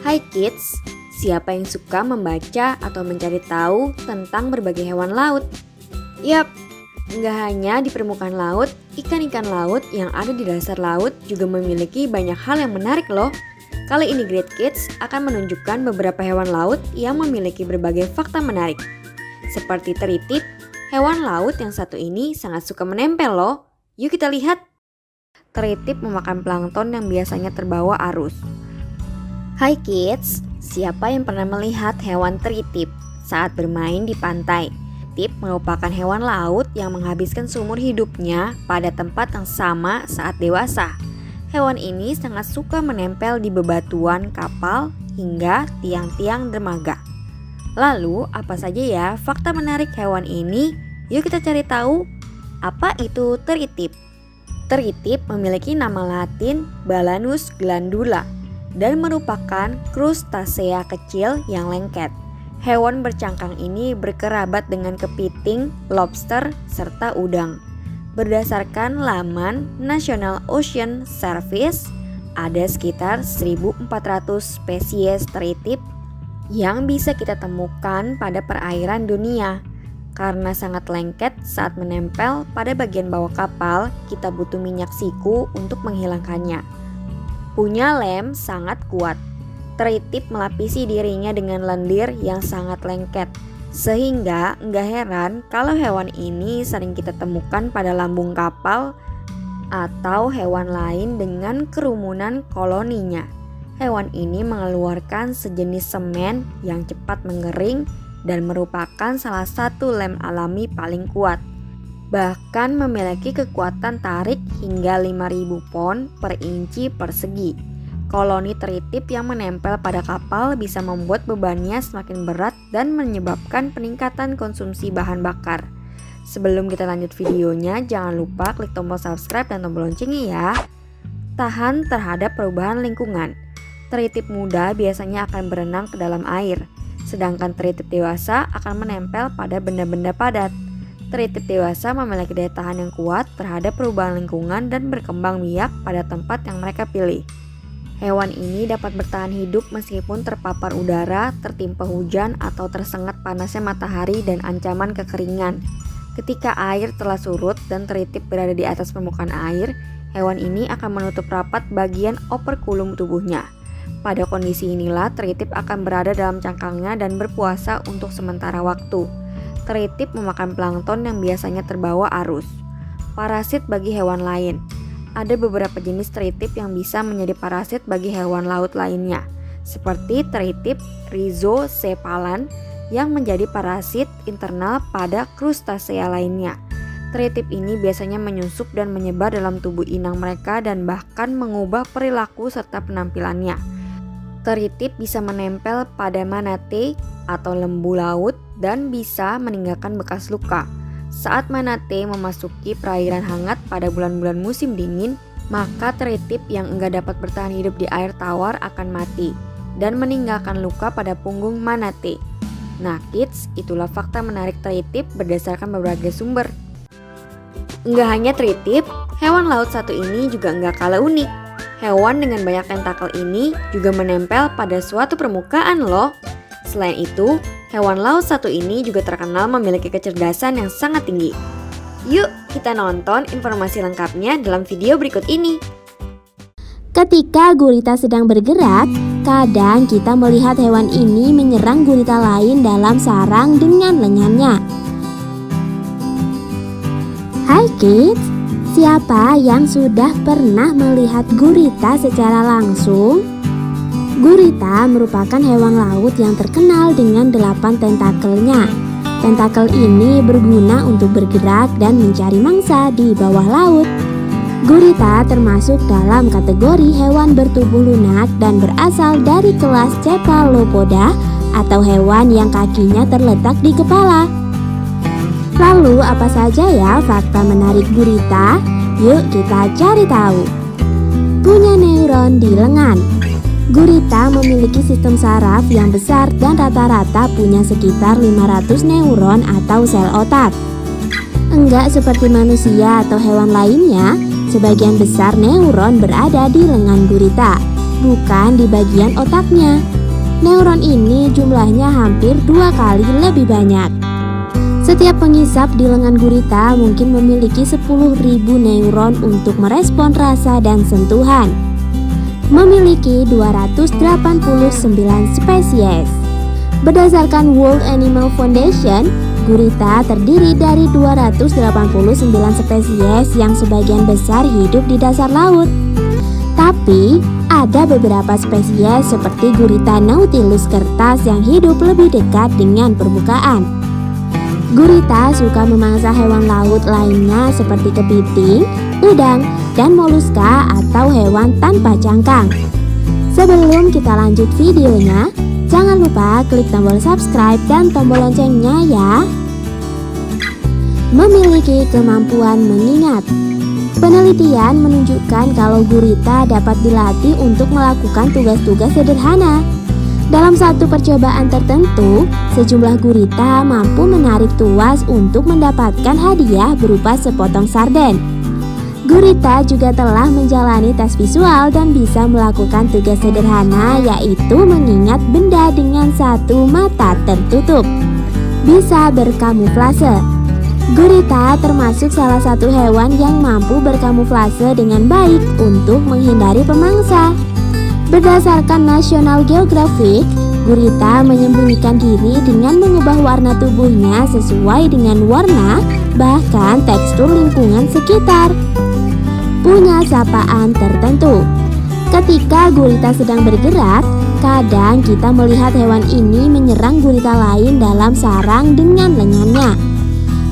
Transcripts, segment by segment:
Hai kids, siapa yang suka membaca atau mencari tahu tentang berbagai hewan laut? Yap, nggak hanya di permukaan laut, ikan-ikan laut yang ada di dasar laut juga memiliki banyak hal yang menarik loh. Kali ini Great Kids akan menunjukkan beberapa hewan laut yang memiliki berbagai fakta menarik. Seperti teritip, hewan laut yang satu ini sangat suka menempel loh. Yuk kita lihat. Teritip memakan plankton yang biasanya terbawa arus. Hai kids, siapa yang pernah melihat hewan teritip saat bermain di pantai? Teritip merupakan hewan laut yang menghabiskan seumur hidupnya pada tempat yang sama saat dewasa. Hewan ini sangat suka menempel di bebatuan kapal hingga tiang-tiang dermaga. Lalu apa saja ya fakta menarik hewan ini? Yuk kita cari tahu. Apa itu teritip? Teritip memiliki nama latin Balanus glandula dan merupakan krustasea kecil yang lengket. Hewan bercangkang ini berkerabat dengan kepiting, lobster, serta udang. Berdasarkan laman National Ocean Service, ada sekitar 1.400 spesies teritip yang bisa kita temukan pada perairan dunia. Karena sangat lengket saat menempel pada bagian bawah kapal, kita butuh minyak siku untuk menghilangkannya. Punya lem sangat kuat. Teritip melapisi dirinya dengan lendir yang sangat lengket. Sehingga nggak heran kalau hewan ini sering kita temukan pada lambung kapal atau hewan lain dengan kerumunan koloninya. Hewan ini mengeluarkan sejenis semen yang cepat mengering dan merupakan salah satu lem alami paling kuat. Bahkan memiliki kekuatan tarik hingga 5.000 pon per inci persegi. Koloni teritip yang menempel pada kapal bisa membuat bebannya semakin berat dan menyebabkan peningkatan konsumsi bahan bakar. Sebelum kita lanjut videonya, jangan lupa klik tombol subscribe dan tombol loncengnya ya. Tahan terhadap perubahan lingkungan. Teritip muda biasanya akan berenang ke dalam air, sedangkan teritip dewasa akan menempel pada benda-benda padat. Teritip dewasa memiliki daya tahan yang kuat terhadap perubahan lingkungan dan berkembang biak pada tempat yang mereka pilih. Hewan ini dapat bertahan hidup meskipun terpapar udara, tertimpa hujan, atau tersengat panasnya matahari dan ancaman kekeringan. Ketika air telah surut dan teritip berada di atas permukaan air, hewan ini akan menutup rapat bagian operkulum tubuhnya. Pada kondisi inilah teritip akan berada dalam cangkangnya dan berpuasa untuk sementara waktu. Teritip memakan plankton yang biasanya terbawa arus. Parasit bagi hewan lain. Ada beberapa jenis teritip yang bisa menjadi parasit bagi hewan laut lainnya, seperti teritip rhizocephalan yang menjadi parasit internal pada krustasea lainnya. Teritip ini biasanya menyusup dan menyebar dalam tubuh inang mereka dan bahkan mengubah perilaku serta penampilannya. Teritip bisa menempel pada manatee atau lembu laut dan bisa meninggalkan bekas luka. Saat manatee memasuki perairan hangat pada bulan-bulan musim dingin, maka teritip yang enggak dapat bertahan hidup di air tawar akan mati dan meninggalkan luka pada punggung manatee. Nah kids, itulah fakta menarik teritip berdasarkan berbagai sumber. Enggak hanya teritip, hewan laut satu ini juga enggak kalah unik. Hewan dengan banyak tentakel ini juga menempel pada suatu permukaan loh. Selain itu, hewan laut satu ini juga terkenal memiliki kecerdasan yang sangat tinggi. Yuk kita nonton informasi lengkapnya dalam video berikut ini. Ketika gurita sedang bergerak, kadang kita melihat hewan ini menyerang gurita lain dalam sarang dengan lengannya. Hai kids, siapa yang sudah pernah melihat gurita secara langsung? Gurita merupakan hewan laut yang terkenal dengan 8 tentakelnya. Tentakel ini berguna untuk bergerak dan mencari mangsa di bawah laut. Gurita termasuk dalam kategori hewan bertubuh lunak dan berasal dari kelas Cephalopoda atau hewan yang kakinya terletak di kepala. Lalu apa saja ya fakta menarik gurita? Yuk kita cari tahu. Punya neuron di lengan. Gurita memiliki sistem saraf yang besar dan rata-rata punya sekitar 500 neuron atau sel otak. Enggak seperti manusia atau hewan lainnya, sebagian besar neuron berada di lengan gurita. bukan di bagian otaknya. Neuron ini jumlahnya hampir 2 kali lebih banyak. Setiap pengisap di lengan gurita mungkin memiliki 10.000 neuron untuk merespon rasa dan sentuhan. Memiliki 289 spesies. Berdasarkan World Animal Foundation, gurita terdiri dari 289 spesies yang sebagian besar hidup di dasar laut. Tapi, ada beberapa spesies seperti gurita Nautilus kertas yang hidup lebih dekat dengan permukaan. Gurita suka memangsa hewan laut lainnya seperti kepiting, udang, dan moluska atau hewan tanpa cangkang. Sebelum kita lanjut videonya, jangan lupa klik tombol subscribe dan tombol loncengnya ya. Memiliki kemampuan mengingat. Penelitian menunjukkan kalau gurita dapat dilatih untuk melakukan tugas-tugas sederhana. Dalam satu percobaan tertentu, sejumlah gurita mampu menarik tuas untuk mendapatkan hadiah berupa sepotong sarden. Gurita juga telah menjalani tes visual dan bisa melakukan tugas sederhana, yaitu mengingat benda dengan satu mata tertutup. Bisa berkamuflase. Gurita termasuk salah satu hewan yang mampu berkamuflase dengan baik untuk menghindari pemangsa. Berdasarkan National Geographic, gurita menyembunyikan diri dengan mengubah warna tubuhnya sesuai dengan warna, bahkan tekstur lingkungan sekitar. Punya sapaan tertentu. Ketika gurita sedang bergerak, kadang kita melihat hewan ini menyerang gurita lain dalam sarang dengan lengannya.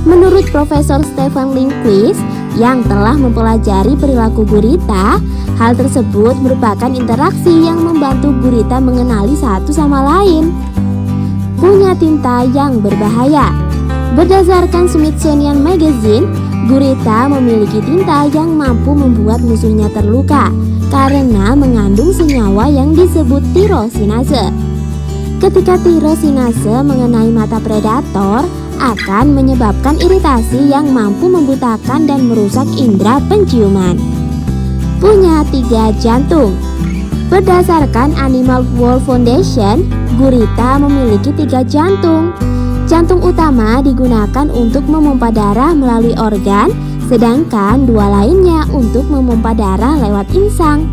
Menurut Profesor Stephen Lindquist yang telah mempelajari perilaku gurita, hal tersebut merupakan interaksi yang membantu gurita mengenali satu sama lain. Punya tinta yang berbahaya. Berdasarkan Smithsonian Magazine, gurita memiliki tinta yang mampu membuat musuhnya terluka karena mengandung senyawa yang disebut tirosinase. Ketika tirosinase mengenai mata predator, akan menyebabkan iritasi yang mampu membutakan dan merusak indera penciuman. Punya 3 jantung. Berdasarkan Animal World Foundation, gurita memiliki 3 jantung. Jantung utama digunakan untuk memompa darah melalui organ, sedangkan 2 lainnya untuk memompa darah lewat insang.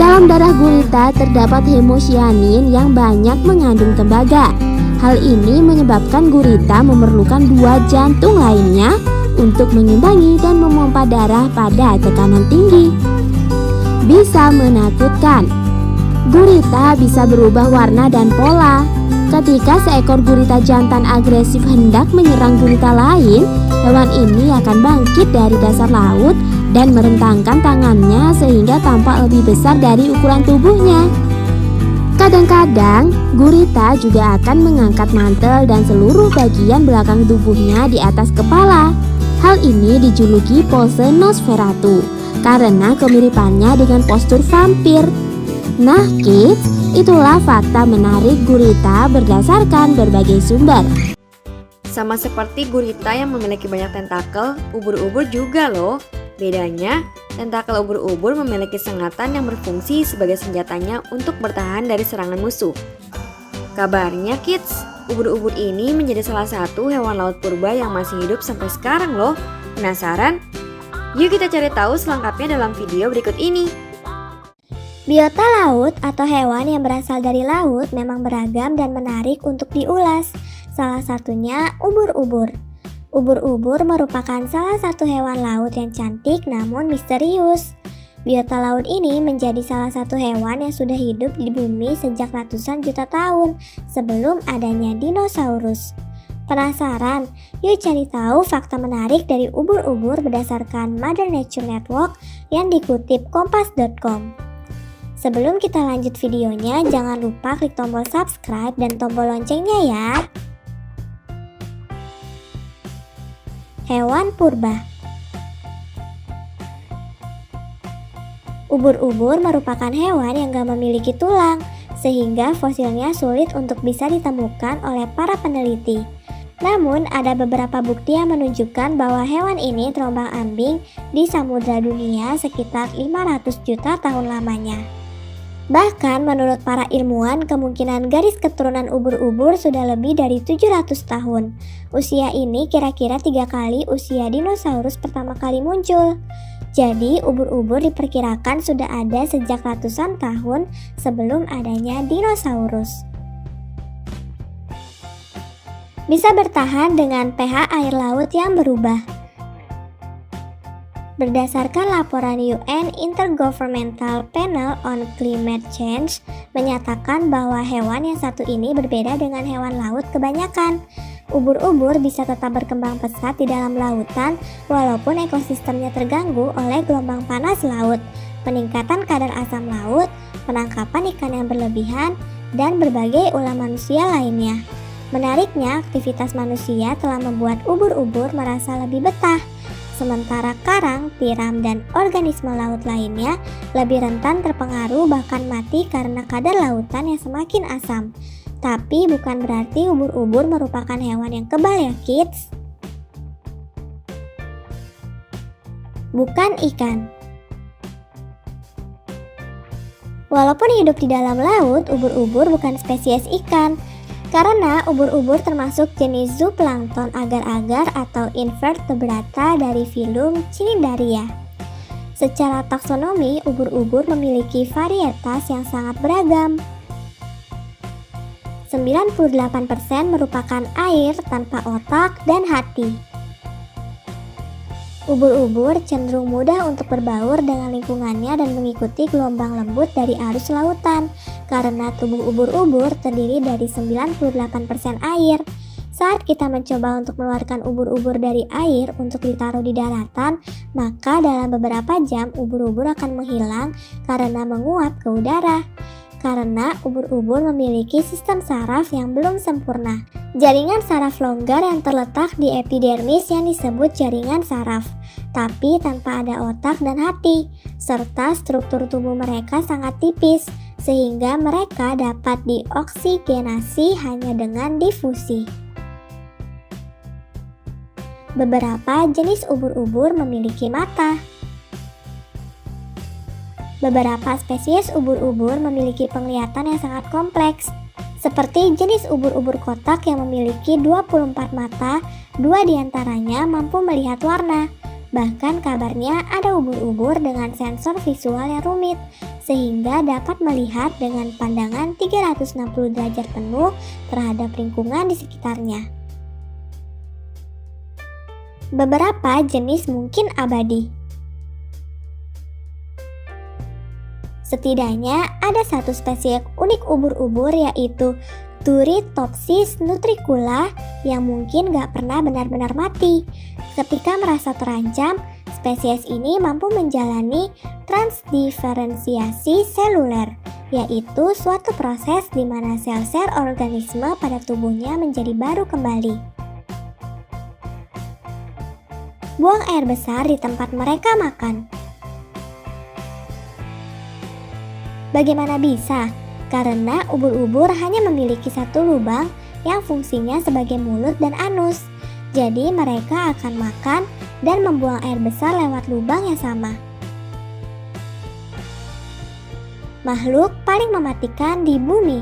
Dalam darah gurita terdapat hemosianin yang banyak mengandung tembaga. Hal ini menyebabkan gurita memerlukan 2 jantung lainnya untuk mengimbangi dan memompa darah pada tekanan tinggi. Bisa menakutkan. Gurita bisa berubah warna dan pola. Ketika seekor gurita jantan agresif hendak menyerang gurita lain, hewan ini akan bangkit dari dasar laut dan merentangkan tangannya sehingga tampak lebih besar dari ukuran tubuhnya. Kadang-kadang, gurita juga akan mengangkat mantel dan seluruh bagian belakang tubuhnya di atas kepala. Hal ini dijuluki pose Nosferatu karena kemiripannya dengan postur vampir. Nah kids, itulah fakta menarik gurita berdasarkan berbagai sumber. Sama seperti gurita yang memiliki banyak tentakel, ubur-ubur juga loh. Bedanya, tentakel ubur-ubur memiliki sengatan yang berfungsi sebagai senjatanya untuk bertahan dari serangan musuh. Kabarnya kids, ubur-ubur ini menjadi salah satu hewan laut purba yang masih hidup sampai sekarang loh. Penasaran? Yuk kita cari tahu selengkapnya dalam video berikut ini. Biota laut atau hewan yang berasal dari laut memang beragam dan menarik untuk diulas. Salah satunya ubur-ubur. Ubur-ubur merupakan salah satu hewan laut yang cantik namun misterius. Biota laut ini menjadi salah satu hewan yang sudah hidup di bumi sejak ratusan juta tahun sebelum adanya dinosaurus. Penasaran? Yuk cari tahu fakta menarik dari ubur-ubur berdasarkan Mother Nature Network yang dikutip kompas.com. Sebelum kita lanjut videonya, jangan lupa klik tombol subscribe dan tombol loncengnya ya. Hewan purba. Ubur-ubur merupakan hewan yang gak memiliki tulang, sehingga fosilnya sulit untuk bisa ditemukan oleh para peneliti. Namun, ada beberapa bukti yang menunjukkan bahwa hewan ini terombang-ambing di samudra dunia sekitar 500 juta tahun lamanya. Bahkan menurut para ilmuwan, kemungkinan garis keturunan ubur-ubur sudah lebih dari 700 tahun. Usia ini kira-kira 3 kali usia dinosaurus pertama kali muncul. Jadi ubur-ubur diperkirakan sudah ada sejak ratusan tahun sebelum adanya dinosaurus. Bisa bertahan dengan pH air laut yang berubah. Berdasarkan laporan UN Intergovernmental Panel on Climate Change menyatakan bahwa hewan yang satu ini berbeda dengan hewan laut kebanyakan. Ubur-ubur bisa tetap berkembang pesat di dalam lautan walaupun ekosistemnya terganggu oleh gelombang panas laut, peningkatan kadar asam laut, penangkapan ikan yang berlebihan, dan berbagai ulah manusia lainnya. Menariknya, aktivitas manusia telah membuat ubur-ubur merasa lebih betah. Sementara karang, tiram, dan organisme laut lainnya lebih rentan terpengaruh bahkan mati karena kadar lautan yang semakin asam. Tapi bukan berarti ubur-ubur merupakan hewan yang kebal ya kids. Bukan ikan. Walaupun hidup di dalam laut, ubur-ubur bukan spesies ikan. Karena ubur-ubur termasuk jenis zooplankton agar-agar atau invertebrata dari filum Cnidaria. Secara taksonomi, ubur-ubur memiliki varietas yang sangat beragam. 98% merupakan air tanpa otak dan hati. Ubur-ubur cenderung mudah untuk berbaur dengan lingkungannya dan mengikuti gelombang lembut dari arus lautan. Karena tubuh ubur-ubur terdiri dari 98% air. Saat kita mencoba untuk mengeluarkan ubur-ubur dari air untuk ditaruh di daratan, maka dalam beberapa jam ubur-ubur akan menghilang karena menguap ke udara. Karena ubur-ubur memiliki sistem saraf yang belum sempurna. Jaringan saraf longgar yang terletak di epidermis yang disebut jaringan saraf, tapi tanpa ada otak dan hati, serta struktur tubuh mereka sangat tipis, sehingga mereka dapat dioksigenasi hanya dengan difusi. Beberapa jenis ubur-ubur memiliki mata. Beberapa spesies ubur-ubur memiliki penglihatan yang sangat kompleks, seperti jenis ubur-ubur kotak yang memiliki 24 mata, 2 diantaranya mampu melihat warna. Bahkan kabarnya ada ubur-ubur dengan sensor visual yang rumit, sehingga dapat melihat dengan pandangan 360 derajat penuh terhadap lingkungan di sekitarnya. Beberapa jenis mungkin abadi. Setidaknya ada satu spesies unik ubur-ubur yaitu Turritopsis nutricula yang mungkin gak pernah benar-benar mati. Ketika merasa terancam, spesies ini mampu menjalani transdiferensiasi seluler, yaitu suatu proses di mana sel-sel organisme pada tubuhnya menjadi baru kembali. Buang air besar di tempat mereka makan. Bagaimana bisa? Karena ubur-ubur hanya memiliki satu lubang yang fungsinya sebagai mulut dan anus. Jadi mereka akan makan dan membuang air besar lewat lubang yang sama. Makhluk paling mematikan di bumi.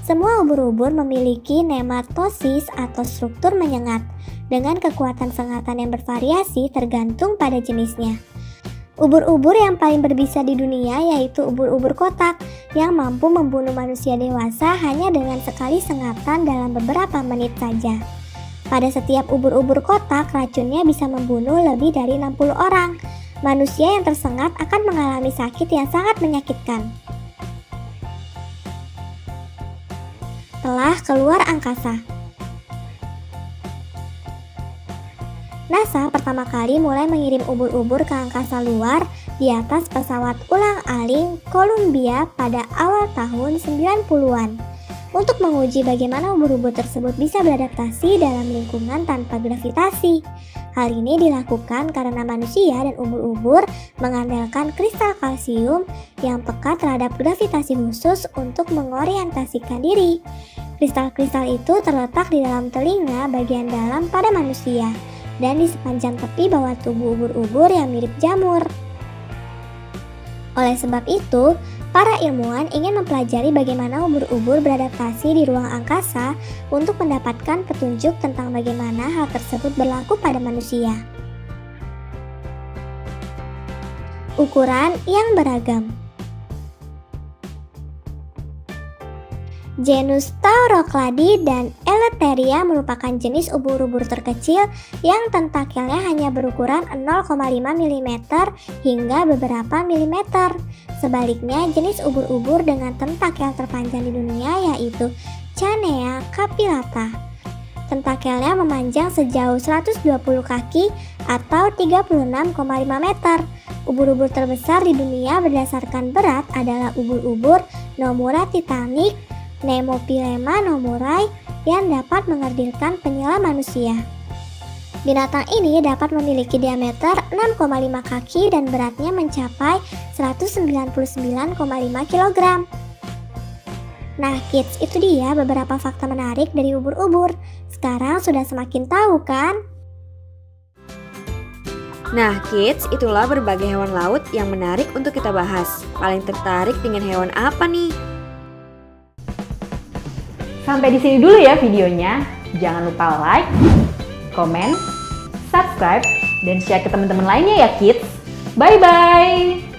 Semua ubur-ubur memiliki nematosis atau struktur menyengat dengan kekuatan sengatan yang bervariasi tergantung pada jenisnya. Ubur-ubur yang paling berbisa di dunia yaitu ubur-ubur kotak yang mampu membunuh manusia dewasa hanya dengan sekali sengatan dalam beberapa menit saja. Pada setiap ubur-ubur kotak, racunnya bisa membunuh lebih dari 60 orang. Manusia yang tersengat akan mengalami sakit yang sangat menyakitkan. Telah keluar angkasa. NASA pertama kali mulai mengirim ubur-ubur ke angkasa luar di atas pesawat ulang-alik Columbia pada awal tahun 90-an untuk menguji bagaimana ubur-ubur tersebut bisa beradaptasi dalam lingkungan tanpa gravitasi. Hal ini dilakukan karena manusia dan ubur-ubur mengandalkan kristal kalsium yang peka terhadap gravitasi khusus untuk mengorientasikan diri. Kristal-kristal itu terletak di dalam telinga bagian dalam pada manusia dan di sepanjang tepi bawah tubuh ubur-ubur yang mirip jamur. Oleh sebab itu, para ilmuwan ingin mempelajari bagaimana ubur-ubur beradaptasi di ruang angkasa untuk mendapatkan petunjuk tentang bagaimana hal tersebut berlaku pada manusia. Ukuran yang beragam. Genus Taurocladi dan Eleutheria merupakan jenis ubur-ubur terkecil yang tentakelnya hanya berukuran 0,5 mm hingga beberapa milimeter. Sebaliknya, jenis ubur-ubur dengan tentakel terpanjang di dunia yaitu Chanea capillata. Tentakelnya memanjang sejauh 120 kaki atau 36,5 meter. Ubur-ubur terbesar di dunia berdasarkan berat adalah ubur-ubur Nomura titanic, Nemophilema nomurai yang dapat mengerdilkan penyelam manusia. Binatang ini dapat memiliki diameter 6,5 kaki dan beratnya mencapai 199,5 kg. Nah kids, itu dia beberapa fakta menarik dari ubur-ubur. Sekarang sudah semakin tahu kan? Nah kids, itulah berbagai hewan laut yang menarik untuk kita bahas. Paling tertarik dengan hewan apa nih? Sampai di sini dulu ya videonya. Jangan lupa like, komen, subscribe, dan share ke teman-teman lainnya ya kids. Bye-bye!